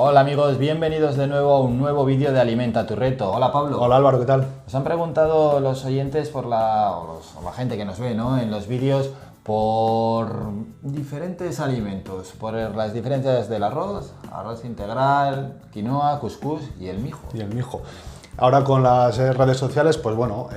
Hola amigos, bienvenidos de nuevo a un nuevo vídeo de Alimenta tu Reto. Hola Pablo. Hola Álvaro, ¿qué tal? Nos han preguntado los oyentes o la gente que nos ve, ¿no?, en los vídeos por diferentes alimentos, por las diferencias del arroz integral, quinoa, cuscús y el mijo. Ahora con las redes sociales, pues bueno,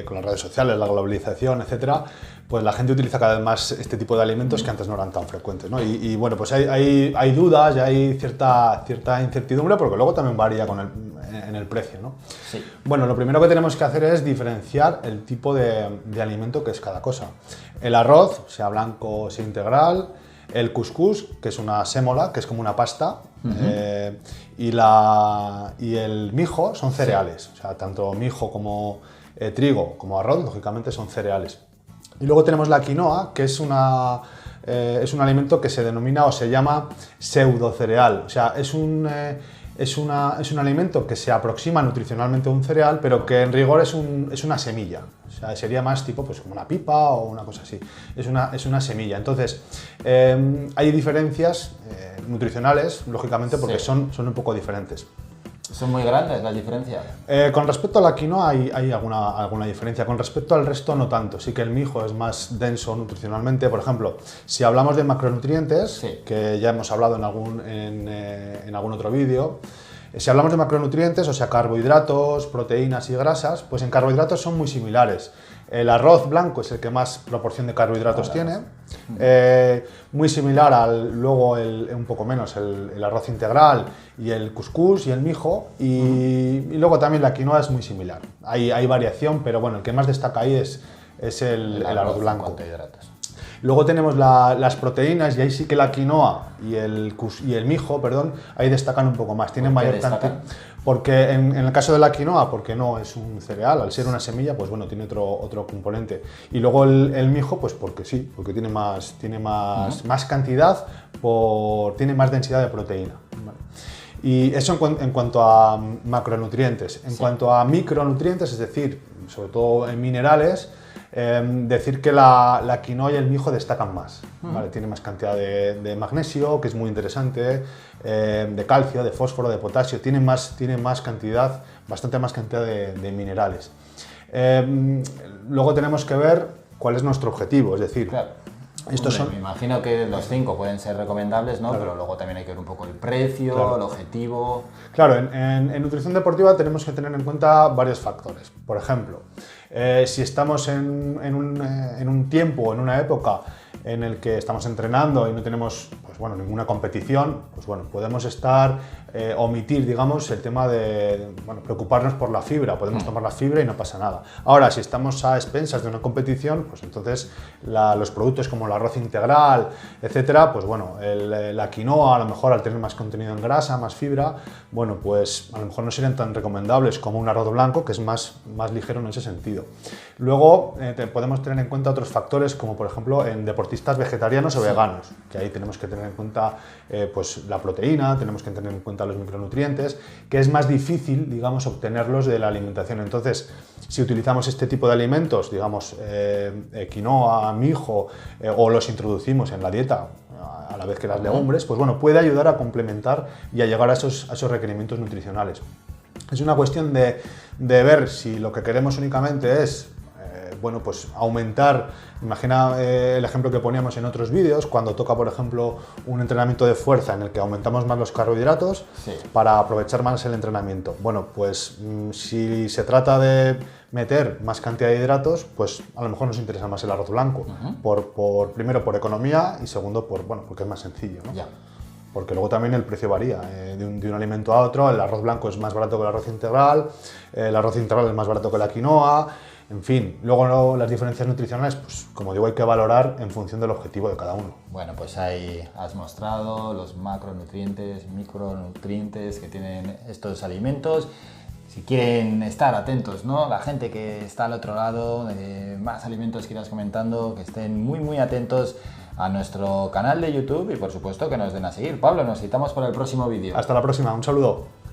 con las redes sociales, la globalización, etcétera, pues la gente utiliza cada vez más este tipo de alimentos que antes no eran tan frecuentes, ¿no? Y bueno, pues hay dudas y hay cierta incertidumbre porque luego también varía en el precio, ¿no? Sí. Bueno, lo primero que tenemos que hacer es diferenciar el tipo de alimento que es cada cosa. El arroz, sea blanco o sea integral, el cuscús, que es una sémola, que es como una pasta, y el mijo son cereales, o sea, tanto mijo como trigo como arroz, lógicamente son cereales. Y luego tenemos la quinoa, que es un alimento que se denomina o se llama pseudocereal, o sea, es un alimento que se aproxima nutricionalmente a un cereal, pero que en rigor es una semilla. O sea, sería más tipo pues, como una pipa o una cosa así. Es una semilla. Entonces, hay diferencias nutricionales, lógicamente, porque sí, son un poco diferentes. ¿Son muy grandes las diferencias? Con respecto a la quinoa hay alguna diferencia. Con respecto al resto no tanto. Sí que el mijo es más denso nutricionalmente. Por ejemplo, si hablamos de macronutrientes, sí, que ya hemos hablado en algún otro vídeo, si hablamos de macronutrientes, o sea, carbohidratos, proteínas y grasas, pues en carbohidratos son muy similares. El arroz blanco es el que más proporción de carbohidratos tiene, muy similar luego un poco menos el arroz integral y el cuscús y el mijo, y luego también la quinoa es muy similar. Hay variación, pero bueno, el que más destaca ahí es el arroz blanco. Luego tenemos las proteínas y ahí sí que la quinoa y el mijo, perdón, ahí destacan un poco más, tienen mayor cantidad. Porque en el caso de la quinoa, porque no es un cereal, al ser una semilla, pues bueno, tiene otro componente. Y luego el mijo, pues porque sí, porque tiene más cantidad, tiene más densidad de proteína. ¿Vale? Y eso en cuanto a macronutrientes. En cuanto a micronutrientes, es decir, sobre todo en minerales, decir que la quinoa y el mijo destacan más, ¿vale? Tiene más cantidad de magnesio, que es muy interesante, de calcio, de fósforo, de potasio, tiene bastante más cantidad de minerales. Luego tenemos que ver cuál es nuestro objetivo, es decir, claro. Me imagino que los 5 pueden ser recomendables, ¿no? Claro. Pero luego también hay que ver un poco el precio, claro, el objetivo. Claro, en nutrición deportiva tenemos que tener en cuenta varios factores. Por ejemplo, si estamos en un tiempo, en una época en el que estamos entrenando y no tenemos pues bueno, ninguna competición, pues bueno, podemos omitir, digamos, el tema de preocuparnos por la fibra. Podemos tomar la fibra y no pasa nada. Ahora, si estamos a expensas de una competición, pues entonces los productos como el arroz integral, etcétera, pues bueno, la quinoa, a lo mejor al tener más contenido en grasa, más fibra, bueno, pues a lo mejor no serían tan recomendables como un arroz blanco, que es más ligero en ese sentido. Luego, podemos tener en cuenta otros factores, como por ejemplo en deportistas vegetarianos o veganos, que ahí tenemos que tener en cuenta pues la proteína, tenemos que tener en cuenta los micronutrientes, que es más difícil, digamos, obtenerlos de la alimentación. Entonces, si utilizamos este tipo de alimentos, digamos, quinoa, mijo, o los introducimos en la dieta a la vez que las legumbres, pues bueno, puede ayudar a complementar y a llegar a esos requerimientos nutricionales. Es una cuestión de ver si lo que queremos únicamente es bueno, pues aumentar, imagina el ejemplo que poníamos en otros vídeos, cuando toca, por ejemplo, un entrenamiento de fuerza en el que aumentamos más los carbohidratos, sí, para aprovechar más el entrenamiento. Bueno, pues si se trata de meter más cantidad de hidratos, pues a lo mejor nos interesa más el arroz blanco, primero por economía y segundo porque es más sencillo, ¿no? Ya. Porque luego también el precio varía de un alimento a otro. El arroz blanco es más barato que el arroz integral es más barato que la quinoa. En fin, luego las diferencias nutricionales, pues como digo, hay que valorar en función del objetivo de cada uno. Bueno, pues ahí has mostrado los macronutrientes, micronutrientes que tienen estos alimentos. Si quieren estar atentos, ¿no? La gente que está al otro lado, más alimentos que irás comentando, que estén muy atentos a nuestro canal de YouTube y por supuesto que nos den a seguir. Pablo, nos citamos para el próximo vídeo. Hasta la próxima, un saludo.